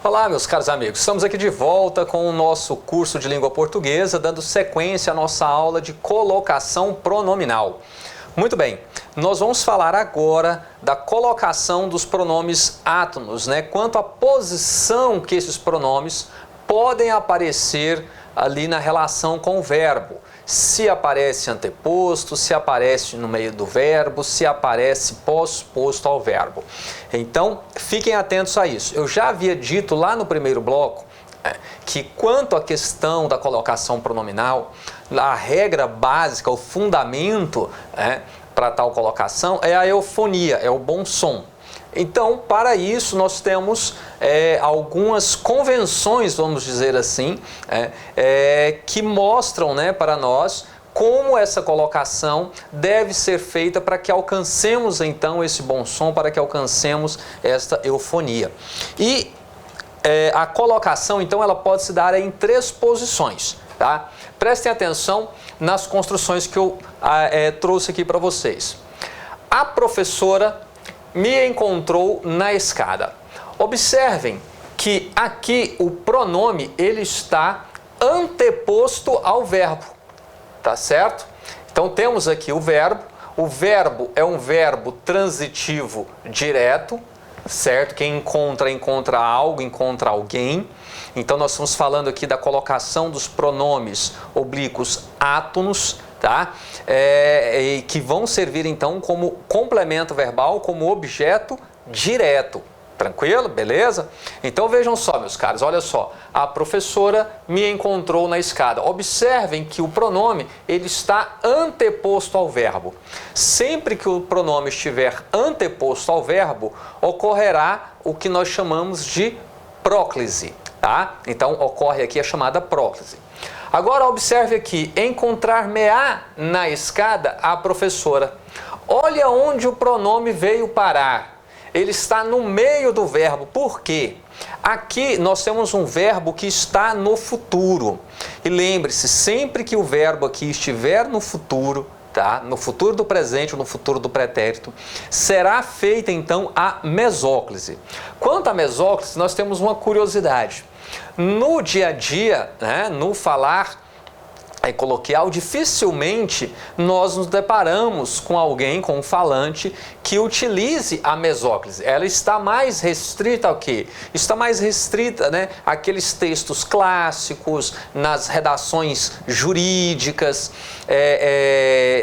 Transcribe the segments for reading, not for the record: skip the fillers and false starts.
Olá, meus caros amigos, estamos aqui de volta com o nosso curso de língua portuguesa, dando sequência à nossa aula de colocação pronominal. Muito bem, nós vamos falar agora da colocação dos pronomes átonos, quanto à posição que esses pronomes podem aparecer ali na relação com o verbo. Se aparece anteposto, se aparece no meio do verbo, se aparece pós-posto ao verbo. Então, fiquem atentos a isso. Eu já havia dito lá no primeiro bloco que quanto à questão da colocação pronominal, a regra básica, o fundamento para tal colocação é a eufonia, é o bom som. Então, para isso, nós temos algumas convenções, vamos dizer assim, que mostram para nós como essa colocação deve ser feita para que alcancemos, então, esse bom som, para que alcancemos esta eufonia. E a colocação, então, ela pode se dar em 3 posições, tá? Prestem atenção nas construções que eu trouxe aqui para vocês. A professora me encontrou na escada. Observem que aqui o pronome ele está anteposto ao verbo, tá certo? Então temos aqui o verbo é um verbo transitivo direto, certo? Quem encontra algo, encontra alguém. Então nós estamos falando aqui da colocação dos pronomes oblíquos átonos, tá? Que vão servir então como complemento verbal, como objeto direto. Tranquilo? Beleza? Então vejam só, meus caros, olha só. A professora me encontrou na escada. Observem que o pronome ele está anteposto ao verbo. Sempre que o pronome estiver anteposto ao verbo, ocorrerá o que nós chamamos de próclise, tá? Então ocorre aqui a chamada próclise. Agora observe aqui, encontrar-me-á na escada a professora. Olha onde o pronome veio parar. Ele está no meio do verbo. Por quê? Aqui nós temos um verbo que está no futuro. E lembre-se, sempre que o verbo aqui estiver no futuro, tá? No futuro do presente ou no futuro do pretérito, será feita então a mesóclise. Quanto à mesóclise, nós temos uma curiosidade. No dia a dia, no falar coloquial, dificilmente nós nos deparamos com alguém, com um falante, que utilize a mesóclise. Ela está mais restrita ao quê? Está mais restrita, àqueles textos clássicos, nas redações jurídicas,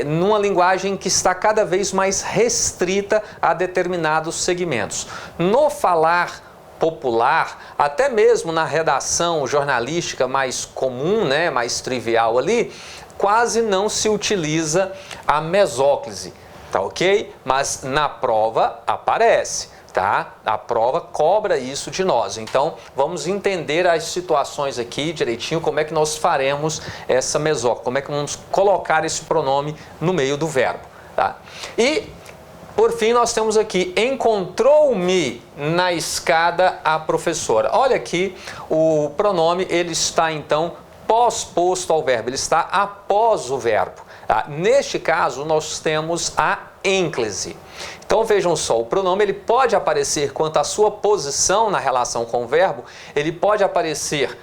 numa linguagem que está cada vez mais restrita a determinados segmentos. No falar popular, até mesmo na redação jornalística mais comum, mais trivial ali, quase não se utiliza a mesóclise, tá ok? Mas na prova aparece, tá? A prova cobra isso de nós. Então, vamos entender as situações aqui direitinho, como é que nós faremos essa mesóclise, como é que vamos colocar esse pronome no meio do verbo, tá? E por fim, nós temos aqui, encontrou-me na escada a professora. Olha aqui, o pronome, ele está então pós-posto ao verbo, ele está após o verbo. Tá? Neste caso, nós temos a ênclise. Então vejam só, o pronome ele pode aparecer quanto à sua posição na relação com o verbo, ele pode aparecer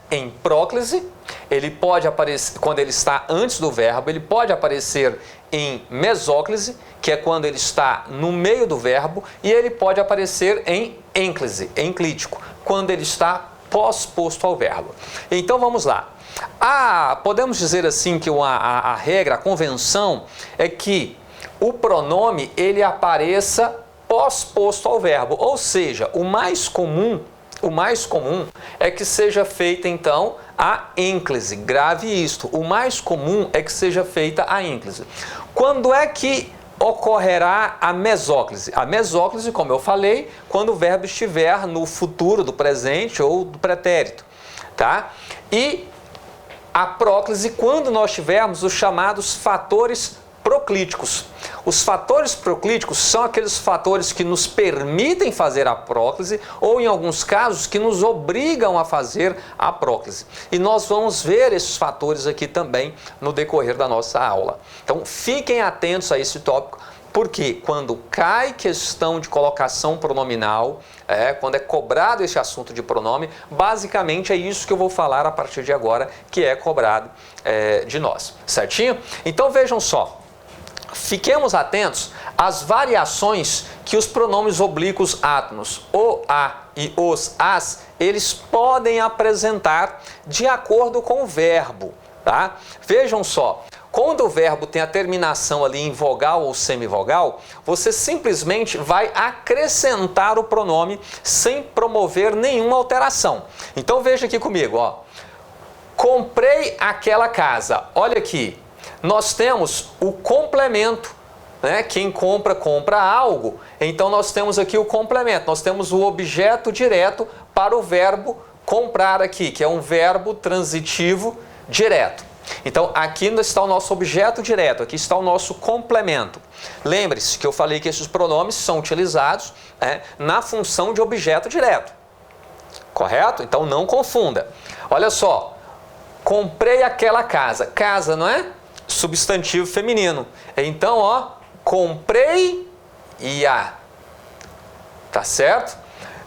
em próclise, ele pode aparecer quando ele está antes do verbo, ele pode aparecer em mesóclise, que é quando ele está no meio do verbo, e ele pode aparecer em ênclise, enclítico, quando ele está pós-posto ao verbo. Então vamos lá. Podemos dizer assim que a regra, a convenção é que o pronome ele apareça pós-posto ao verbo, ou seja, o mais comum é que seja feita então a ênclise. Grave isto, o mais comum é que seja feita a ênclise. Quando é que ocorrerá a mesóclise? A mesóclise, como eu falei, quando o verbo estiver no futuro do presente ou do pretérito, tá? E a próclise quando nós tivermos os chamados fatores proclíticos. Os fatores proclíticos são aqueles fatores que nos permitem fazer a próclise ou, em alguns casos, que nos obrigam a fazer a próclise. E nós vamos ver esses fatores aqui também no decorrer da nossa aula. Então, fiquem atentos a esse tópico Porque quando cai questão de colocação pronominal, quando é cobrado esse assunto de pronome, basicamente é isso que eu vou falar a partir de agora, que é cobrado de nós, certinho? Então vejam só, fiquemos atentos às variações que os pronomes oblíquos átonos, o, a e os, as, eles podem apresentar de acordo com o verbo, tá? Vejam só. Quando o verbo tem a terminação ali em vogal ou semivogal, você simplesmente vai acrescentar o pronome sem promover nenhuma alteração. Então veja aqui comigo, ó. Comprei aquela casa. Olha aqui, nós temos o complemento, né? Quem compra, compra algo. Então nós temos aqui o complemento, nós temos o objeto direto para o verbo comprar aqui, que é um verbo transitivo direto. Então, aqui está o nosso objeto direto, aqui está o nosso complemento. Lembre-se que eu falei que esses pronomes são utilizados na função de objeto direto. Correto? Então, não confunda. Olha só, comprei aquela casa. Casa, não é? Substantivo feminino. Então, ó, comprei a. Tá certo?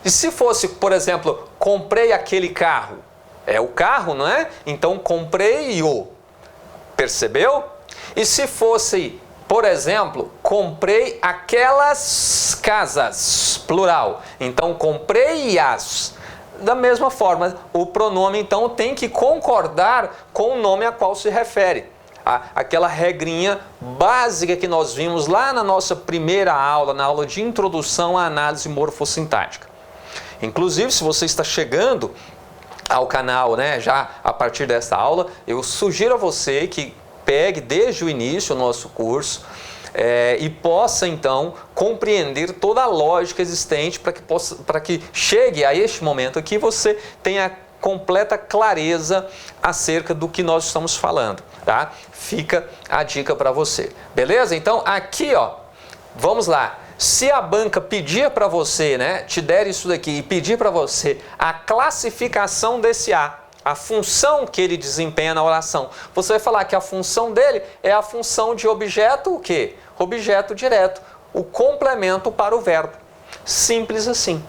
E se fosse, por exemplo, comprei aquele carro? É o carro, não é? Então, comprei-o. Percebeu? E se fosse, por exemplo, comprei aquelas casas, plural. Então, comprei-as. Da mesma forma, o pronome, então, tem que concordar com o nome a qual se refere. Aquela regrinha básica que nós vimos lá na nossa primeira aula, na aula de introdução à análise morfossintática. Inclusive, se você está chegando ao canal, né, já a partir dessa aula, eu sugiro a você que pegue desde o início o nosso curso e possa então compreender toda a lógica existente para que chegue a este momento aqui você tenha completa clareza acerca do que nós estamos falando, tá? Fica a dica para você, beleza? Então aqui, ó, vamos lá. Se a banca pedir para você, né, te der isso daqui e pedir para você a classificação desse a função que ele desempenha na oração, você vai falar que a função dele é a função de objeto o quê? Objeto direto, o complemento para o verbo. Simples assim.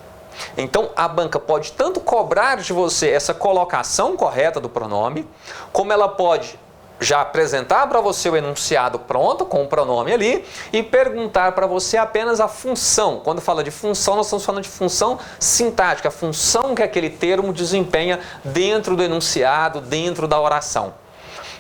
Então a banca pode tanto cobrar de você essa colocação correta do pronome, como ela pode já apresentar para você o enunciado pronto, com o pronome ali, e perguntar para você apenas a função. Quando fala de função, nós estamos falando de função sintática, a função que aquele termo desempenha dentro do enunciado, dentro da oração.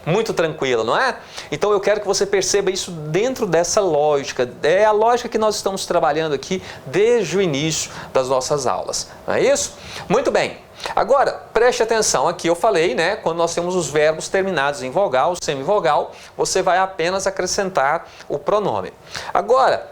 Muito tranquilo, não é? Então eu quero que você perceba isso dentro dessa lógica. É a lógica que nós estamos trabalhando aqui desde o início das nossas aulas. Não é isso? Muito bem. Agora, preste atenção, aqui eu falei, né, quando nós temos os verbos terminados em vogal, semivogal, você vai apenas acrescentar o pronome. Agora,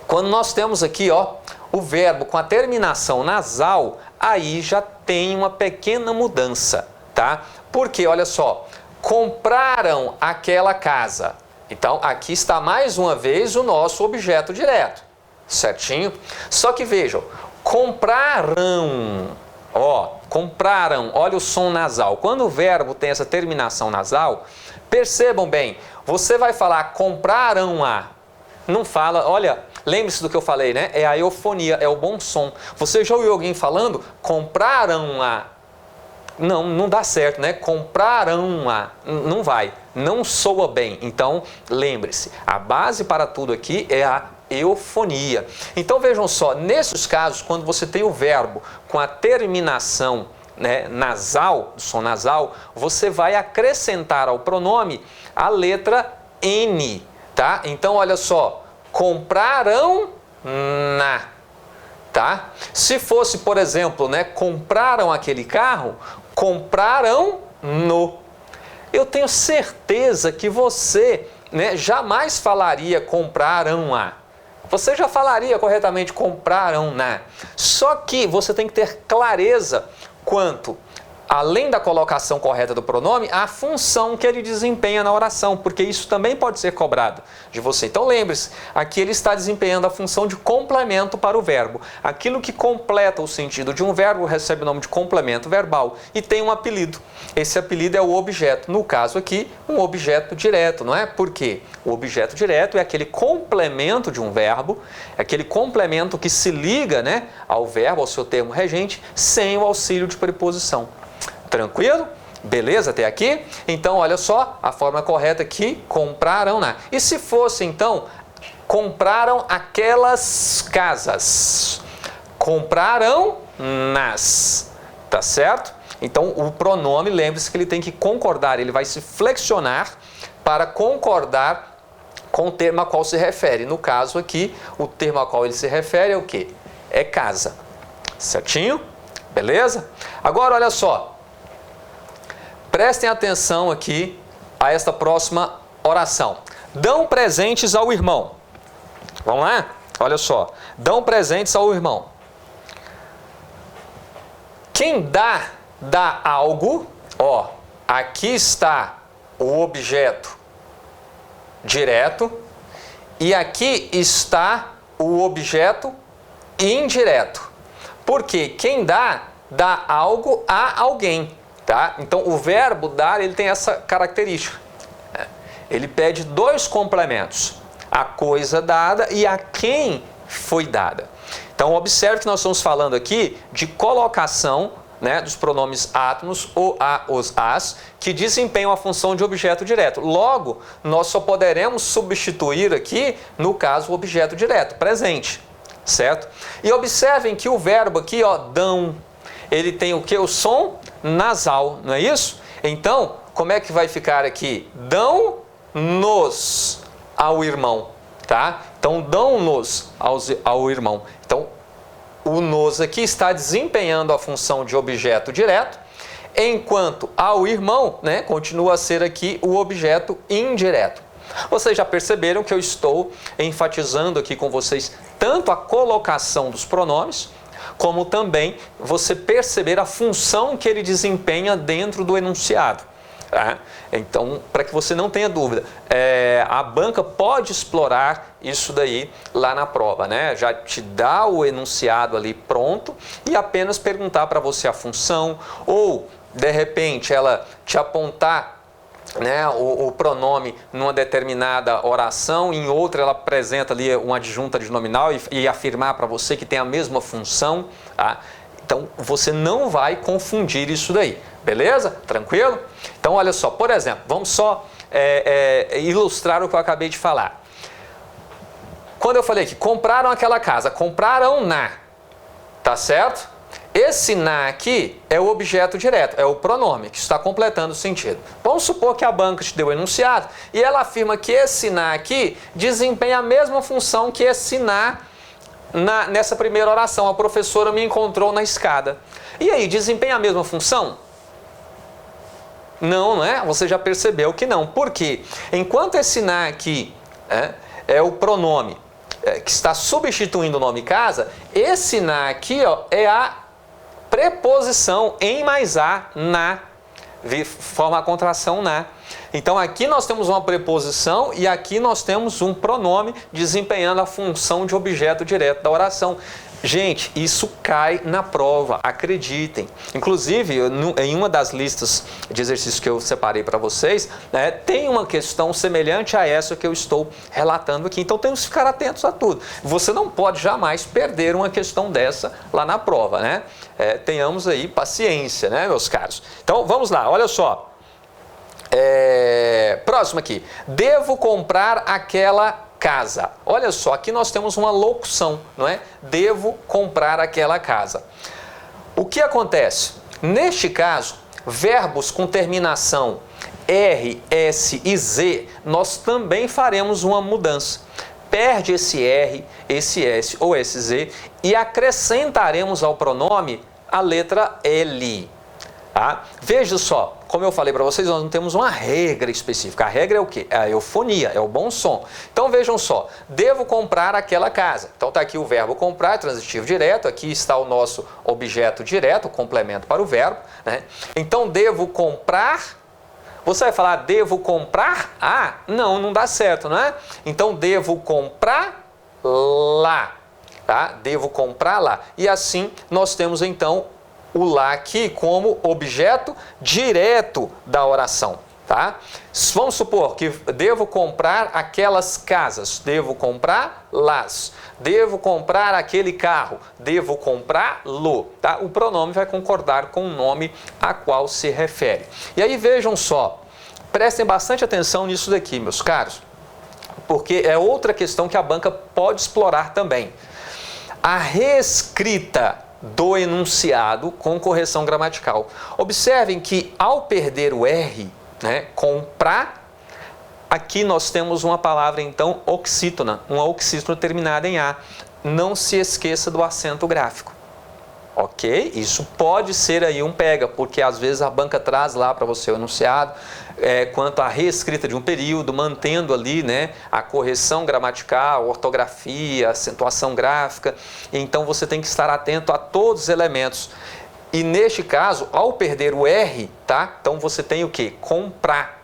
quando nós temos aqui, ó, o verbo com a terminação nasal, aí já tem uma pequena mudança, tá? Porque, olha só, compraram aquela casa. Então, aqui está mais uma vez o nosso objeto direto, certinho? Só que vejam, compraram. Ó, compraram, olha o som nasal. Quando o verbo tem essa terminação nasal, percebam bem, você vai falar compraram a. Não fala, olha, lembre-se do que eu falei, né? É a eufonia, é o bom som. Você já ouviu alguém falando compraram a? Não, não dá certo, né? Compraram a. Não vai, não soa bem. Então, lembre-se, a base para tudo aqui é a eufonia. Então vejam só, nesses casos, quando você tem o verbo com a terminação, né, nasal, do som nasal, você vai acrescentar ao pronome a letra N, tá? Então olha só, compraram na, tá? Se fosse, por exemplo, né, compraram aquele carro, compraram no. Eu tenho certeza que você, né, jamais falaria compraram a. Você já falaria corretamente compraram na. Só que você tem que ter clareza quanto além da colocação correta do pronome, a função que ele desempenha na oração, porque isso também pode ser cobrado de você. Então lembre-se, aqui ele está desempenhando a função de complemento para o verbo. Aquilo que completa o sentido de um verbo recebe o nome de complemento verbal e tem um apelido. Esse apelido é o objeto. No caso aqui, um objeto direto, não é? Por quê? O objeto direto é aquele complemento de um verbo, é aquele complemento que se liga, né, ao verbo, ao seu termo regente, sem o auxílio de preposição. Tranquilo? Beleza até aqui? Então, olha só, a forma correta aqui, compraram na. E se fosse, então, compraram aquelas casas? Compraram nas. Tá certo? Então, o pronome, lembre-se que ele tem que concordar, ele vai se flexionar para concordar com o termo a qual se refere. No caso aqui, o termo a qual ele se refere é o quê? É casa. Certinho? Beleza? Agora, olha só. Prestem atenção aqui a esta próxima oração. Dão presentes ao irmão. Vamos lá? Olha só. Dão presentes ao irmão. Quem dá algo, ó, aqui está o objeto direto e aqui está o objeto indireto. Porque quem dá algo a alguém. Tá? Então, o verbo dar, ele tem essa característica. Ele pede dois complementos. A coisa dada e a quem foi dada. Então, observe que nós estamos falando aqui de colocação, né, dos pronomes átomos, o, a, os, as, que desempenham a função de objeto direto. Logo, nós só poderemos substituir aqui, no caso, o objeto direto, presente. Certo? E observem que o verbo aqui, ó, dão, ele tem o que? O som nasal, não é isso? Então, como é que vai ficar aqui? Dão-nos ao irmão, tá? Então, dão-nos ao irmão. Então, o nos aqui está desempenhando a função de objeto direto, enquanto ao irmão, né, continua a ser aqui o objeto indireto. Vocês já perceberam que eu estou enfatizando aqui com vocês tanto a colocação dos pronomes, como também você perceber a função que ele desempenha dentro do enunciado. Tá? Então, para que você não tenha dúvida, a banca pode explorar isso daí lá na prova, né? Já te dá o enunciado ali pronto e apenas perguntar para você a função, ou de repente ela te apontar, né, o pronome numa determinada oração, em outra ela apresenta ali uma adjunta de nominal e afirmar para você que tem a mesma função, tá? Então você não vai confundir isso daí, beleza? Tranquilo? Então olha só, por exemplo, vamos só ilustrar o que eu acabei de falar. Quando eu falei que compraram aquela casa, compraram na, tá certo? Esse na aqui é o objeto direto, é o pronome que está completando o sentido. Vamos supor que a banca te deu o enunciado e ela afirma que esse na aqui desempenha a mesma função que esse na nessa primeira oração. A professora me encontrou na escada. E aí, desempenha a mesma função? Não, não é? Você já percebeu que não. Por quê? Enquanto esse na aqui é o pronome que está substituindo o nome casa, esse na aqui, ó, é a preposição em mais a, na, forma a contração na. Então aqui nós temos uma preposição e aqui nós temos um pronome desempenhando a função de objeto direto da oração. Gente, isso cai na prova, acreditem. Inclusive, em uma das listas de exercícios que eu separei para vocês, né, tem uma questão semelhante a essa que eu estou relatando aqui. Então temos que ficar atentos a tudo. Você não pode jamais perder uma questão dessa lá na prova, né? Tenhamos aí paciência, né, meus caros? Então vamos lá, olha só. Próximo aqui. Devo comprar aquela casa. Olha só, aqui nós temos uma locução, não é? Devo comprar aquela casa. O que acontece? Neste caso, verbos com terminação R, S e Z, nós também faremos uma mudança. Perde esse R, esse S ou esse Z e acrescentaremos ao pronome a letra L. Tá? Veja só, como eu falei para vocês, nós não temos uma regra específica. A regra é o quê? É a eufonia, é o bom som. Então vejam só, devo comprar aquela casa. Então está aqui o verbo comprar, transitivo direto, aqui está o nosso objeto direto, o complemento para o verbo, né? Então devo comprar, você vai falar devo comprar? Ah, não dá certo, não é? Então devo comprar lá, tá? Devo comprar lá. E assim nós temos então o lá aqui como objeto direto da oração, tá? Vamos supor que devo comprar aquelas casas, devo comprar las, devo comprar aquele carro, devo comprá-lo, tá? O pronome vai concordar com o nome a qual se refere. E aí vejam só, prestem bastante atenção nisso daqui, meus caros, porque é outra questão que a banca pode explorar também. A reescrita do enunciado com correção gramatical. Observem que ao perder o R, né, comprar, aqui nós temos uma palavra então oxítona, uma oxítona terminada em A. Não se esqueça do acento gráfico. Ok? Isso pode ser aí um pega, porque às vezes a banca traz lá para você o enunciado quanto à reescrita de um período, mantendo ali, né, a correção gramatical, ortografia, acentuação gráfica. Então você tem que estar atento a todos os elementos. E neste caso, ao perder o R, tá? Então você tem o que? Comprar.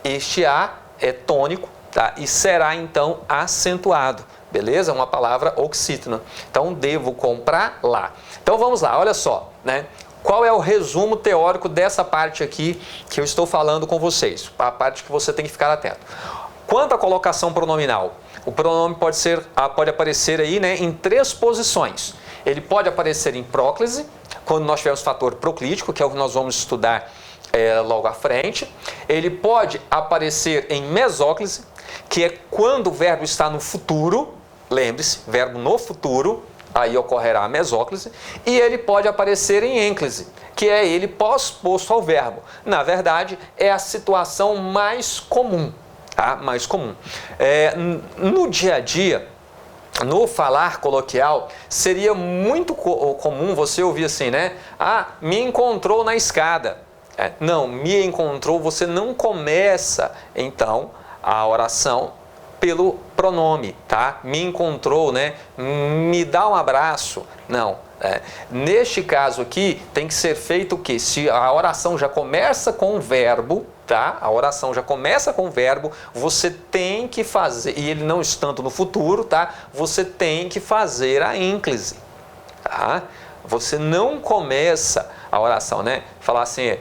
Este A é tônico, tá? E será então acentuado. Beleza? Uma palavra oxítona. Então, devo comprar lá. Então, vamos lá, olha só, né? Qual é o resumo teórico dessa parte aqui que eu estou falando com vocês? A parte que você tem que ficar atento. Quanto à colocação pronominal, o pronome pode aparecer aí, né, em 3 posições. Ele pode aparecer em próclise, quando nós tivermos fator proclítico, que é o que nós vamos estudar logo à frente. Ele pode aparecer em mesóclise, que é quando o verbo está no futuro. Lembre-se, verbo no futuro, aí ocorrerá a mesóclise. E ele pode aparecer em ênclise, que é ele pós-posto ao verbo. Na verdade, é a situação mais comum, tá? Mais comum. No dia a dia, no falar coloquial, seria muito comum você ouvir assim, né? Ah, me encontrou na escada. Não, me encontrou, você não começa, então, a oração pelo pronome, tá? Me encontrou, né? Me dá um abraço. Não. Neste caso aqui, tem que ser feito o quê? Se a oração já começa com o verbo, tá? A oração já começa com o verbo, você tem que fazer, e ele não estando no futuro, tá? Você tem que fazer a ênclise, tá? Você não começa a oração, né? Falar assim,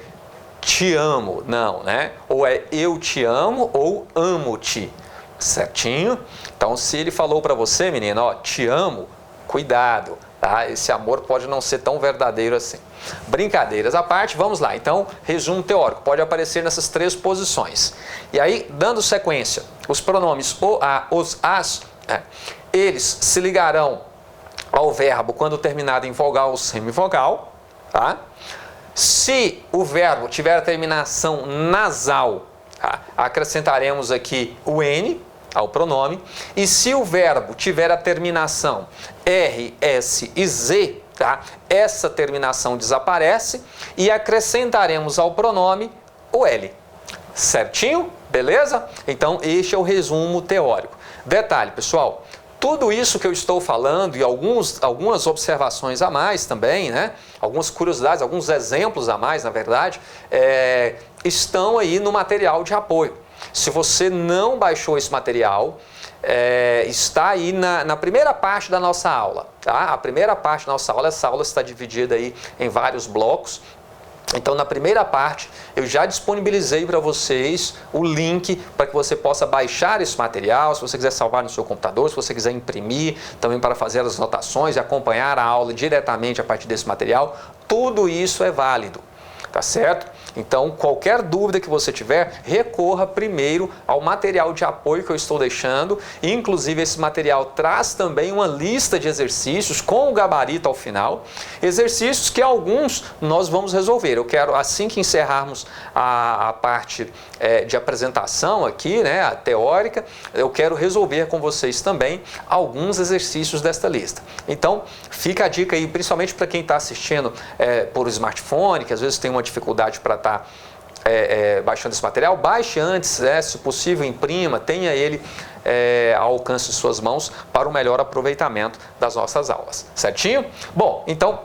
te amo, não, né? Ou é eu te amo ou amo-te. Certinho? Então, se ele falou para você, menina, ó, te amo, cuidado, tá? Esse amor pode não ser tão verdadeiro assim. Brincadeiras à parte, vamos lá. Então, resumo teórico, pode aparecer nessas 3 posições. E aí, dando sequência, os pronomes o, a, os, as, eles se ligarão ao verbo quando terminado em vogal ou semivogal, tá? Se o verbo tiver a terminação nasal, acrescentaremos aqui o N ao pronome. E se o verbo tiver a terminação R, S e Z, tá? Essa terminação desaparece e acrescentaremos ao pronome o L. Certinho? Beleza? Então, este é o resumo teórico. Detalhe, pessoal, tudo isso que eu estou falando e algumas observações a mais também, né? Algumas curiosidades, alguns exemplos a mais, na verdade, estão aí no material de apoio. Se você não baixou esse material, está aí na primeira parte da nossa aula, tá? A primeira parte da nossa aula, essa aula está dividida aí em vários blocos. Então, na primeira parte, eu já disponibilizei para vocês o link para que você possa baixar esse material, se você quiser salvar no seu computador, se você quiser imprimir, também para fazer as anotações e acompanhar a aula diretamente a partir desse material. Tudo isso é válido. tá certo? Então, qualquer dúvida que você tiver, recorra primeiro ao material de apoio que eu estou deixando. Inclusive, esse material traz também uma lista de exercícios com o gabarito ao final. Exercícios que alguns nós vamos resolver. Eu quero, assim que encerrarmos a parte de apresentação aqui, né, a teórica, eu quero resolver com vocês também alguns exercícios desta lista. Então, fica a dica aí, principalmente para quem está assistindo por smartphone, que às vezes tem uma dificuldade para estar baixando esse material, baixe antes, se possível imprima, tenha ele ao alcance de suas mãos para o melhor aproveitamento das nossas aulas, certinho? Bom, então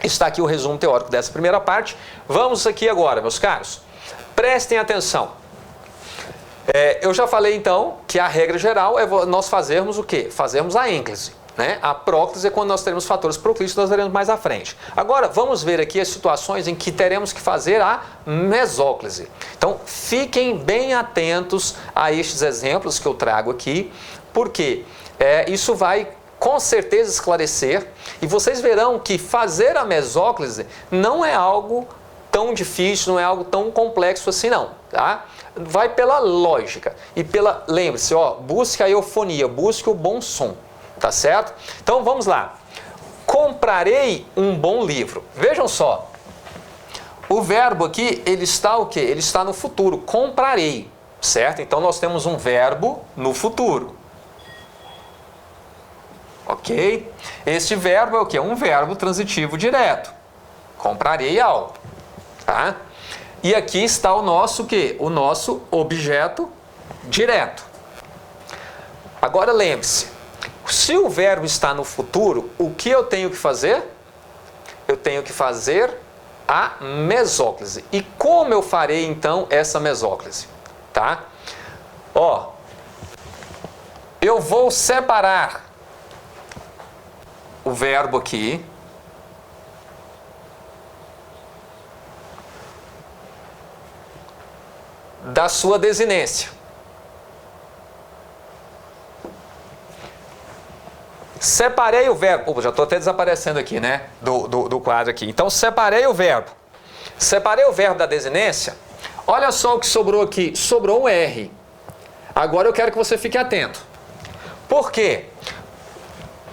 está aqui o resumo teórico dessa primeira parte. Vamos aqui agora, meus caros, prestem atenção. Eu já falei então que a regra geral é nós fazermos o quê? Fazermos a ênclise. Né? A próclise é quando nós teremos fatores proclíticos, nós veremos mais à frente. Agora, vamos ver aqui as situações em que teremos que fazer a mesóclise. Então, fiquem bem atentos a estes exemplos que eu trago aqui, porque isso vai com certeza esclarecer, e vocês verão que fazer a mesóclise não é algo tão difícil, não é algo tão complexo assim não, tá? Vai pela lógica e pela, lembre-se, busque a eufonia, busque o bom som. Tá certo? Então vamos lá. Comprarei um bom livro. Vejam só. O verbo aqui, ele está o quê? Ele está no futuro. Comprarei. Certo? Então nós temos um verbo no futuro. Ok? Este verbo é o quê? Um verbo transitivo direto. Comprarei algo. Tá? E aqui está o nosso o quê? O nosso objeto direto. Agora lembre-se. Se o verbo está no futuro, o que eu tenho que fazer? Eu tenho que fazer a mesóclise. E como eu farei então essa mesóclise? Tá? Eu vou separar o verbo aqui da sua desinência. Separei o verbo, já estou até desaparecendo aqui, né, do quadro aqui. Então, separei o verbo. Separei o verbo da desinência. Olha só o que sobrou aqui. Sobrou um R. Agora eu quero que você fique atento. Por quê?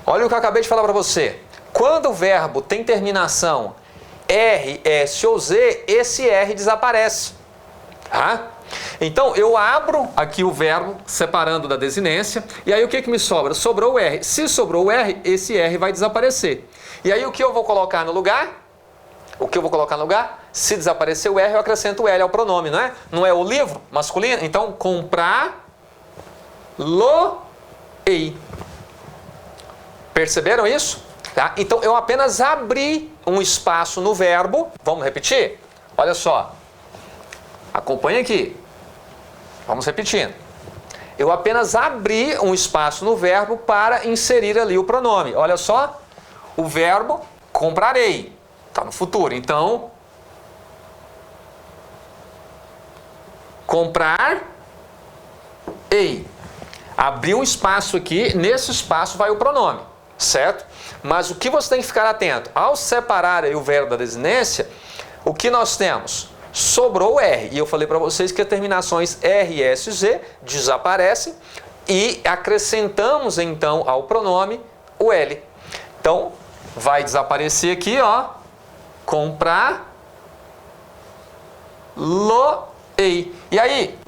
Olha o que eu acabei de falar para você. Quando o verbo tem terminação R, S ou Z, esse R desaparece. Tá? Então, eu abro aqui o verbo separando da desinência, e aí o que me sobra? Sobrou o R. Se sobrou o R, esse R vai desaparecer. E aí o que eu vou colocar no lugar? O que eu vou colocar no lugar? Se desaparecer o R, eu acrescento o L ao pronome, não é? Não é o livro masculino? Então, comprar-lo-ei. Perceberam isso? Tá? Então, eu apenas abri um espaço no verbo. Vamos repetir? Olha só. Acompanhe aqui. Vamos repetindo. Eu apenas abri um espaço no verbo para inserir ali o pronome. Olha só. O verbo comprarei. Está no futuro. Então, comprar-ei. Abri um espaço aqui. Nesse espaço vai o pronome. Certo? Mas o que você tem que ficar atento? Ao separar aí o verbo da desinência, o que nós temos? Sobrou o R. E eu falei para vocês que as terminações R, S, Z desaparecem e acrescentamos então ao pronome o L. Então, vai desaparecer aqui, ó, comprar-lo-ei. E aí,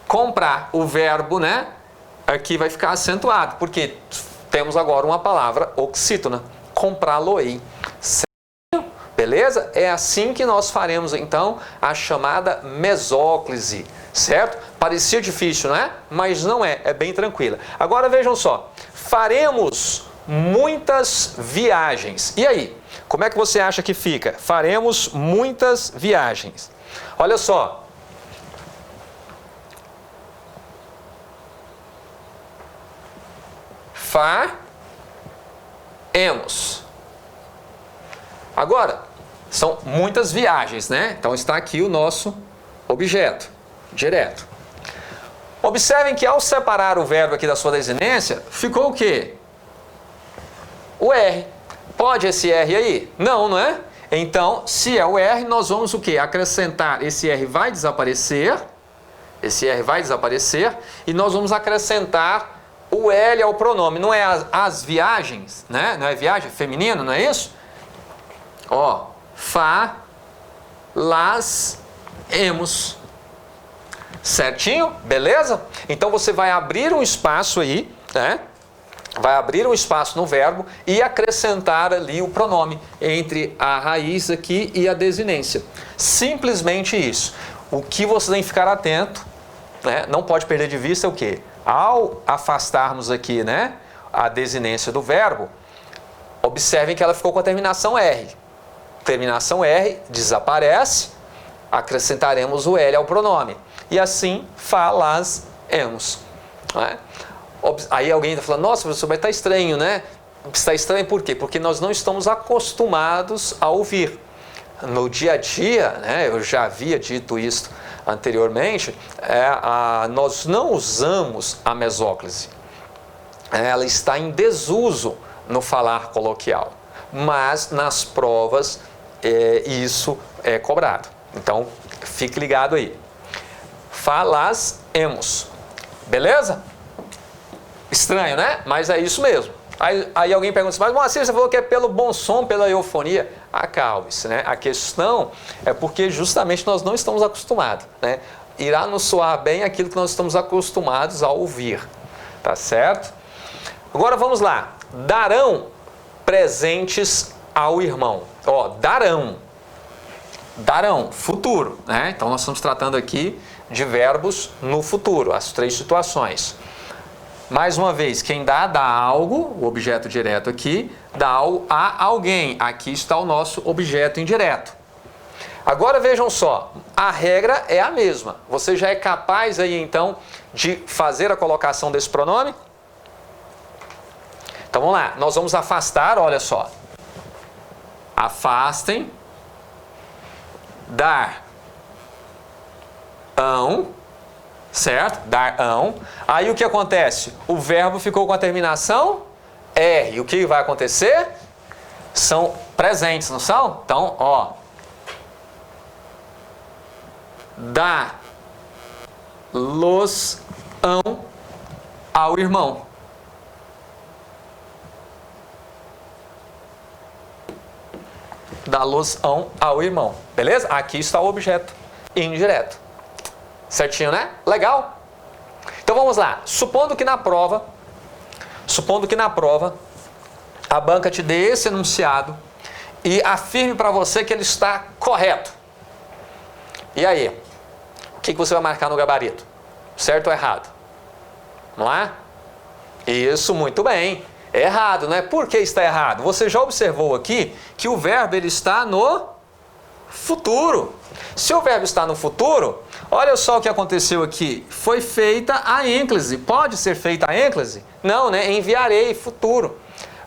comprar, o verbo, né, aqui vai ficar acentuado, porque temos agora uma palavra oxítona, comprá-lo-ei. Beleza? É assim que nós faremos, então, a chamada mesóclise, certo? Parecia difícil, não é? Mas não é, é bem tranquila. Agora, vejam só, faremos muitas viagens. E aí, como é que você acha que fica? Faremos muitas viagens. Olha só. Faremos. Agora, são muitas viagens, né? Então está aqui o nosso objeto direto. Observem que ao separar o verbo aqui da sua desinência, ficou o quê? O R. Pode esse R aí? Não, não é? Então, se é o R, nós vamos o quê? Acrescentar, esse R vai desaparecer, e nós vamos acrescentar o L ao pronome. Não é as viagens, né? Não é viagem feminino, não é isso? Ó, hemos. Certinho? Beleza? Então você vai abrir um espaço aí, né? Vai abrir um espaço no verbo e acrescentar ali o pronome entre a raiz aqui e a desinência. Simplesmente isso. O que você tem que ficar atento, né? Não pode perder de vista é o quê? Ao afastarmos aqui, né, a desinência do verbo, observem que ela ficou com a terminação R. Terminação R desaparece, acrescentaremos o L ao pronome. E assim, falamos. Né? Aí alguém está falando, nossa, professor, mas está estranho, né? Está estranho por quê? Porque nós não estamos acostumados a ouvir. No dia a dia, né, eu já havia dito isso anteriormente, nós não usamos a mesóclise. Ela está em desuso no falar coloquial. Mas nas provas isso é cobrado. Então, fique ligado aí. Falamos. Beleza? Estranho, né? Mas é isso mesmo. Aí alguém pergunta, mas Moacir, você falou que é pelo bom som, pela eufonia. Acalme-se, né? A questão é porque justamente nós não estamos acostumados, né? Irá nos soar bem aquilo que nós estamos acostumados a ouvir. Tá certo? Agora vamos lá. Darão presentes ao irmão. Ó, darão. Darão, futuro, né? Então nós estamos tratando aqui de verbos no futuro, as três situações. Mais uma vez, quem dá algo, o objeto direto aqui, dá algo a alguém. Aqui está o nosso objeto indireto. Agora vejam só, a regra é a mesma. Você já é capaz aí então de fazer a colocação desse pronome? Então vamos lá, nós vamos afastar, olha só. Afastem, dar-ão, certo? Dar-ão. Aí o que acontece? O verbo ficou com a terminação R. E o que vai acontecer? São presentes, não são? Então, ó. Dá-los-ão ao irmão. Dá-los-ão ao irmão. Beleza? Aqui está o objeto indireto. Certinho, né? Legal? Então vamos lá. Supondo que na prova a banca te dê esse enunciado e afirme para você que ele está correto. E aí? O que você vai marcar no gabarito? Certo ou errado? Não é? Isso, muito bem. É errado, né? Por que está errado? Você já observou aqui que o verbo ele está no futuro. Se o verbo está no futuro, olha só o que aconteceu aqui. Foi feita a ênclise. Pode ser feita a ênclise? Não, né? Enviarei, futuro.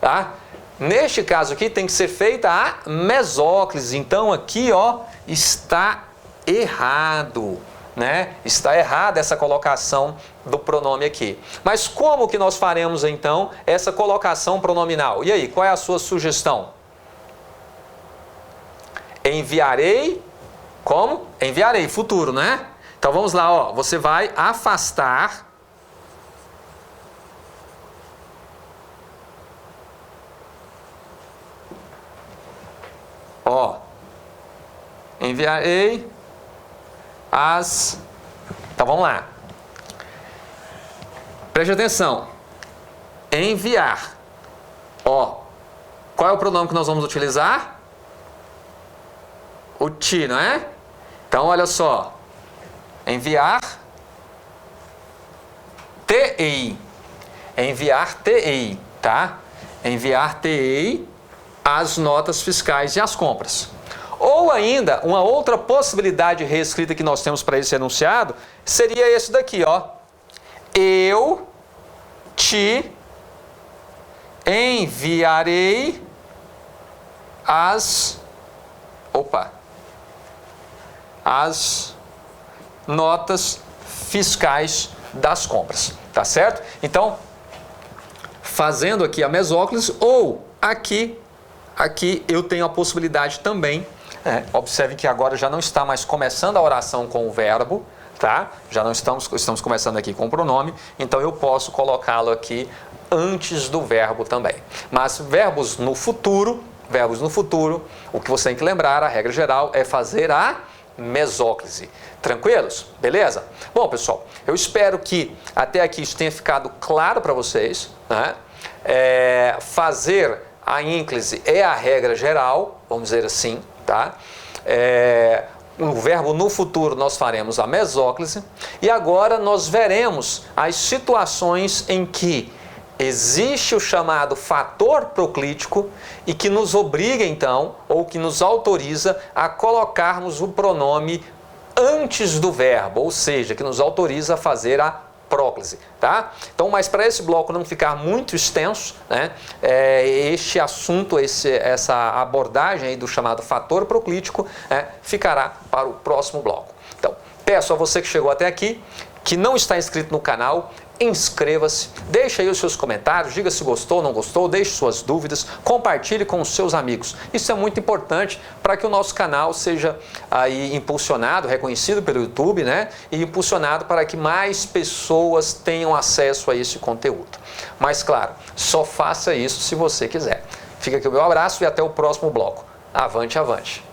Tá? Neste caso aqui tem que ser feita a mesóclise. Então aqui, ó, está errado, né? Está errada essa colocação do pronome aqui. Mas como que nós faremos então essa colocação pronominal? E aí, qual é a sua sugestão? Enviarei, como? Enviarei, futuro, né? Então vamos lá, ó. Você vai afastar ó. Enviarei as... Então vamos lá. Preste atenção. Enviar. Ó. Qual é o pronome que nós vamos utilizar? O ti, não é? Então olha só. Enviar TEI. Enviar TEI, tá? Enviar TEI as notas fiscais e as compras. Ou ainda, uma outra possibilidade reescrita que nós temos para esse enunciado seria esse daqui, ó. Eu te enviarei as notas fiscais das compras, tá certo? Então, fazendo aqui a mesóclise, ou aqui aqui eu tenho a possibilidade também, observe que agora já não está mais começando a oração com o verbo, tá? Já não estamos começando aqui com o pronome, então eu posso colocá-lo aqui antes do verbo também. Mas verbos no futuro, o que você tem que lembrar, a regra geral, é fazer a mesóclise. Tranquilos? Beleza? Bom, pessoal, eu espero que até aqui isso tenha ficado claro para vocês, né? Fazer a ínclise é a regra geral, vamos dizer assim, tá? O verbo no futuro nós faremos a mesóclise e agora nós veremos as situações em que existe o chamado fator proclítico e que nos obriga então, ou que nos autoriza a colocarmos o pronome antes do verbo, ou seja, que nos autoriza a fazer a próclise, tá? Então, mas para esse bloco não ficar muito extenso, né, este assunto, essa abordagem aí do chamado fator proclítico, ficará para o próximo bloco. Então, peço a você que chegou até aqui, que não está inscrito no canal, inscreva-se, deixe aí os seus comentários, diga se gostou ou não gostou, deixe suas dúvidas, compartilhe com os seus amigos. Isso é muito importante para que o nosso canal seja aí impulsionado, reconhecido pelo YouTube, né? E impulsionado para que mais pessoas tenham acesso a esse conteúdo. Mas claro, só faça isso se você quiser. Fica aqui o meu abraço e até o próximo bloco. Avante, avante!